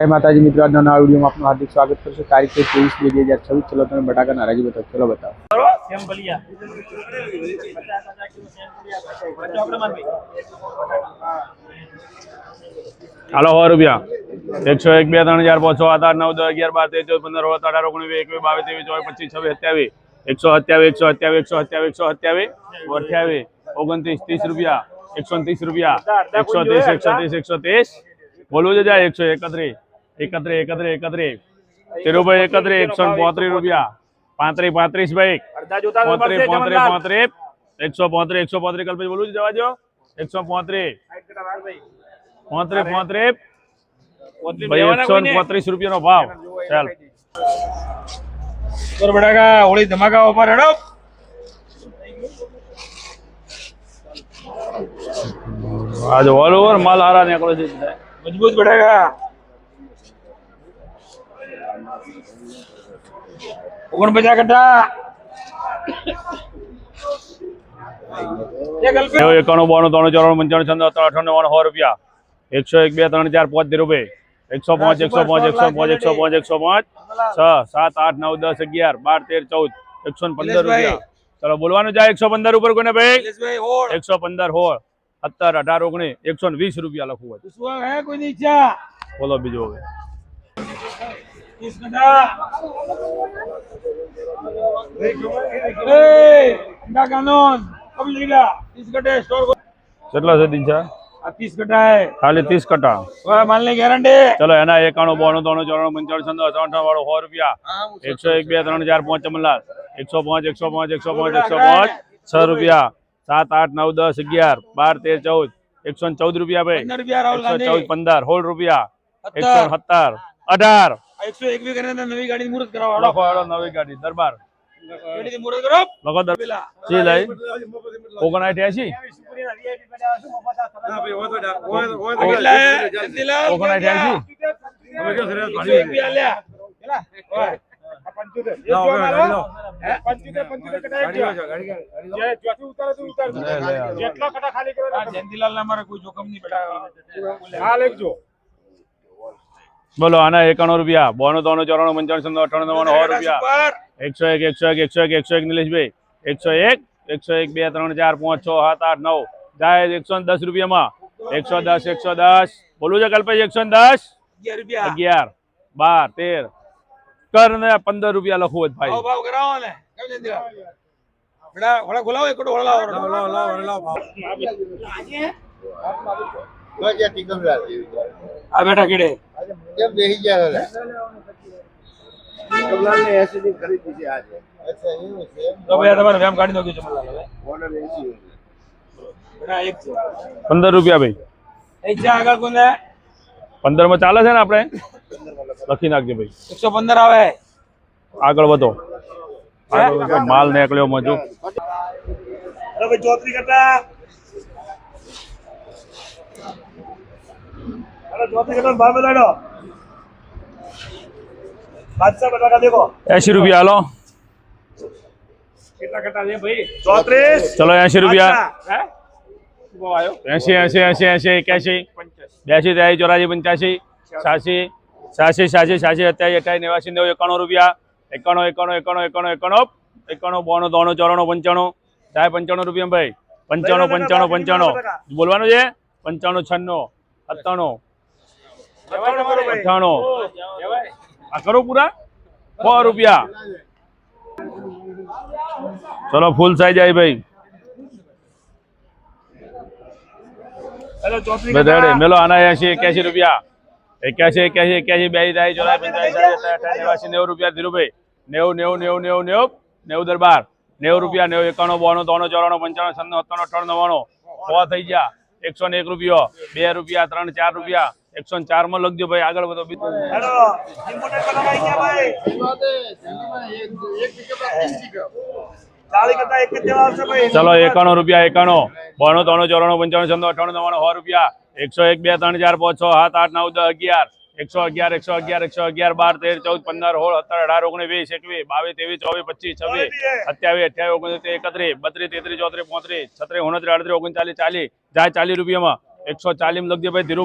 जय माताजी मित्रों, आज नवा वीडियो में आपका हार्दिक स्वागत करूँ। तारीख 23/2/2026। चलो तुम्हें बटाका नाराजी बताओ। चलो बताओ। હાલો 100 રૂપિયા 101 2 3 4 5 6 7 8 9 10 11 12 13 14 15 16 18 19 20 22 23 24 25 26 27 127 128 29 રૂપિયા 130 રૂપિયા 130 130 130 બોલવું છે જાય 131 31 31 31 તેરુભાઈ 31 135 રૂપિયા 35 ભાઈ 35 135 135 કલ્પેશ બોલવું જવા દો 135 ભાઈ 135 રૂપિયાનો ભાવ. ચાલ બટાકા હોળી ધમાકા ઓફર હેડો. આજ ઓલ ઓવર માલ હારા નીકળે છે. મજબૂત બટાકા 49 કટ્ટા 91 92 93 94 95 98 100 રૂપિયા 101 2 3 4 5 ધીરુભાઈ 105 105 105 105 6 7 8 9 10 11 12 13 14 115 રૂપિયા. ચલો બોલવાનું જાય 115 ઉપર કોને ભાઈ 115 હોળ 17 18 19 120 રૂપિયા લખવું હોય હે કોઈની ઈચ્છા બોલો બીજો હવે 30 કટ્ટા અંડા કાનોન કબ લીધા 30 કટ્ટે સ્ટોર કેટલા છે દિનચા 30 કટ્ટા હે ખાલી 30 કટ્ટા. ઓય માલની ગેરંટી. ચલો એના 91 92 93 94 55 વાળો 100 રૂપિયા 101 2 3 4 5 ચમનલાલ 105 105 105 105 6 રૂપિયા 7 8 9 10 11 12 13 14 114 રૂપિયા ભાઈ 15 રૂપિયા રાહુલ ગાંધી 114 15 16 રૂપિયા 117 18 121 કરીને નવી ગાડી મુહૂર્ત કરાવો. લખો હાલો નવી ગાડી દરબાર ગાડીથી મુહૂર્ત કરો લખો દરબાર જી લઈ 59 બોલો આના 91 રૂપિયા 92 93 94 95 98 100 રૂપિયા 101 નિલેશભાઈ 101 101 2 3 4 5 6 7 8 9 જાય 110 રૂપિયામાં 110 બોલું છે કલ્પેશ 110 11 12 13 કર ને 15 રૂપિયા લખવું હોય ભાઈ ભાવ કરાવો ને કેમ જંદીલા બડા હોળા ખોલાવો એકડો હોળા લાવો આ બેટા કેડે કેમ બેહી ગયા રે કમલાલ ને 80 ની ખરીદી છે આજે. અચ્છા એવું છે. તો ભાઈ તમારે વેમ કાઢી નાખ્યો જમલા હવે ઓર્ડર 80 બેટા એક છે 15 રૂપિયા ભાઈ એક છે આગળ કોને 15 માં ચાલે છે ને આપણે લખી નાખજો ભાઈ 115 આવે આગળ વધો માલ નીકળ્યો મજુ અરે ભાઈ 34 કટ્ટા અરે 34 કટ્ટા ભાવ બતાડો બાદશાહ બટાકા દેખો 80 રૂપિયા હાલો કેટલા કટ્ટા છે ભાઈ 34 ચલો 80 રૂપિયા હે બહુ આવ્યો 80 80 80 81 82 83 84 85 87 87 87 87 88 89 91 રૂપિયા 91 91 91 91 91 92 94 95 જાય 95 રૂપિયા ભાઈ 95 95 95 બોલવાનું છે 95 96 97 98 આ કરો પૂરા 100 રૂપિયા ચલો ફૂલ સાઈઝ આવી ભાઈ હેલો 34 બધાડે મેલો આના 80 81 રૂપિયા 81 81 81 82 84 85 87 88 90 રૂપિયા ધીરુભાઈ 90 90 90 90 90 દરબાર 90 રૂપિયા 90 91 92 93 54 95 96 97 98 100 થઈ ગયા 101 રૂપિયો 2 રૂપિયા 3 4 રૂપિયા 104 માં લખજો ભાઈ આગળ વધો હેલો ઇમ્પોર્ટેડ બટાકા આવી ગયા ભાઈ ચાલી કટ્ટા એક જ દેવા આવશે ભાઈ ચલો 91 રૂપિયા 91 92 93 54 95 98 100 રૂપિયા 101 2 3 4 5 6 7 8 9 10 11 111 111 111 12 13 14 15 16 17 18 19 20 21 22 23 24 25 26 27 28 29 30 31 33 34 35 36 37 38 39 40 જાય 40 રૂપિયામાં 140 લખજો ભાઈ ધીરુ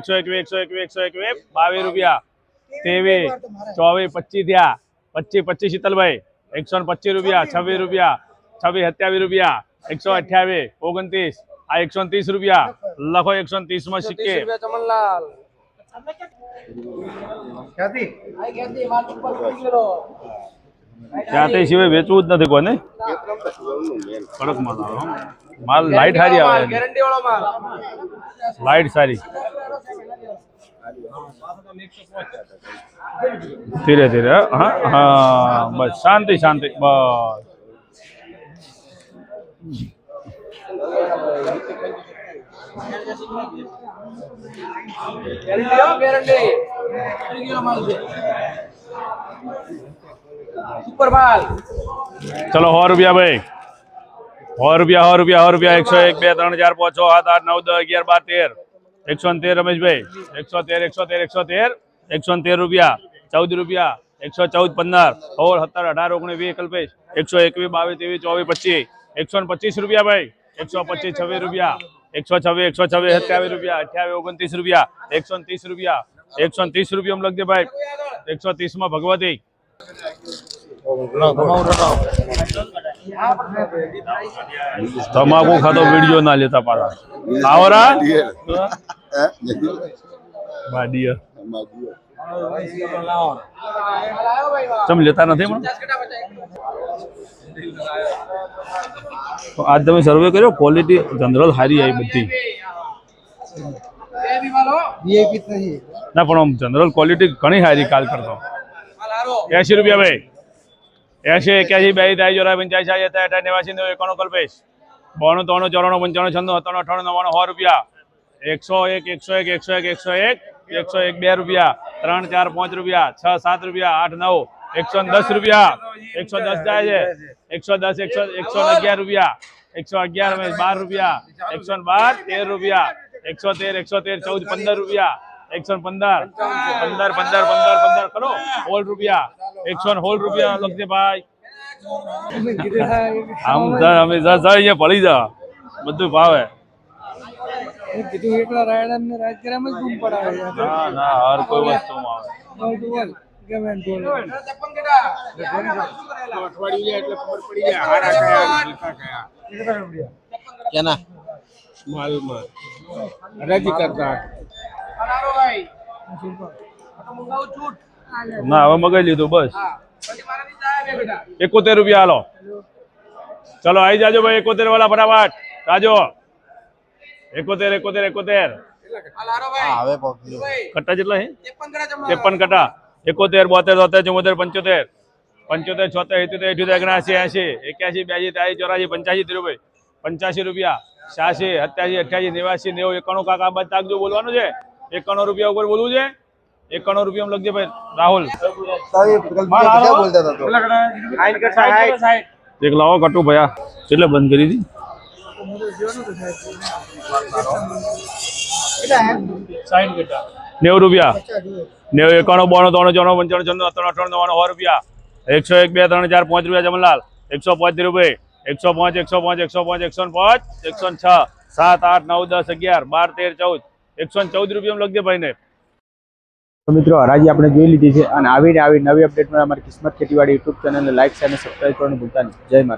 ₹22 ₹23 24 25 થયા 25 શીતલભાઈ ₹125 26 ₹27 128 આ ₹130 લખો 130 માં સિક્કે ત્યાંથી સિવાય વેચવું જ નથી કોને કડક માલ આવે હો. માલ લાઈટ સારી આવે ગેરંટી વાળો માલ લાઈટ સારી ધીરે ધીરે હા હા બસ શાંતિ શાંતિ બસ ગેરંટી હો ગેરંટી માલ છે સુપર માલ ચલો ₹100 ભાઈ ₹100 101 2 3 4 5 6 7 8 9 10 11 12 13 113 રમેશભાઈ 113 ₹113 14 રૂપિયા 114 15 16 17 18 19 20 કલ્પેશ 121 22 23 24 25 125 રૂપિયા ભાઈ 125 26 રૂપિયા 126 126 27 રૂપિયા 28 29 રૂપિયા 130 રૂપિયા 130 રૂપિયા લખજે ભાઈ 130 માં ભગવતી તમાકુ ખાતો વિડીયો ના લેતા પાછા આવરા બાડીય તમે લેતા નથી પણ આજ તમે સર્વે કર્યો ક્વોલિટી જનરલ સારી આવી બધી ના પણ આમ જનરલ ક્વોલિટી ઘણી સારી કાલ કરતો 80 રૂપિયા ભાઈ 80 81 82 53 54 85 91 કલ્પેશ 92 93 94 95 96 97 98 99 100 રૂપિયા 101 101 101 101 2 રૂપિયા 3 4 5 રૂપિયા 6 7 રૂપિયા 8 9 110 રૂપિયા 110 જાય છે 110 111 રૂપિયા 111 12 રૂપિયા 112 13 રૂપિયા 113 14 15 રૂપિયા 115 15 15 15 કરો હોલ રૂપિયા 116 રૂપિયા લખજે ભાઈ આમ અમે અહીંયા પડી જા બધું ભાવે ના ના હર કોઈ વસ્તુમાં ના હવે મગાઈ લીધું બસ 71 રૂપિયા હાલો ચલો આવી જાજો ભાઈ 71 વાળા ફટાફટ રાજો 71 71 71 કટ્ટા જેટલા હે 53 કટ્ટા 71 72 73 74 75 75 76 77 78 81 82 83 84 85 રૂપિયા 86 87 88 89 90 91 કાકા બાદ તાકજો બોલવાનું છે 91 રૂપિયા ઉપર બોલવું છે 91 રૂપિયા લખજે ભાઈ રાહુલ એક લાવો કટુ ભયા એટલે બંધ કરી દી 90 રૂપિયા 91 92 93 94 95 96 97 98 100 રૂપિયા 101 2 3 4 5 રૂપિયા જમનલાલ 105 રૂપિયા 105 105 105 105 106 7 8 9 10 11 12 13 14 114 રૂપિયા લખજે ભાઈ ને તો મિત્રો હરાજી આપણે જોઈ લીધી છે અને આવી નવી અપડેટ માટે અમારી કિસ્મત ખેતીવાડી યુટ્યુબ ચેનલને લાઈક શેર અને સબસ્ક્રાઈબ કરવાનું ભૂલતા નહીં. જય માતા.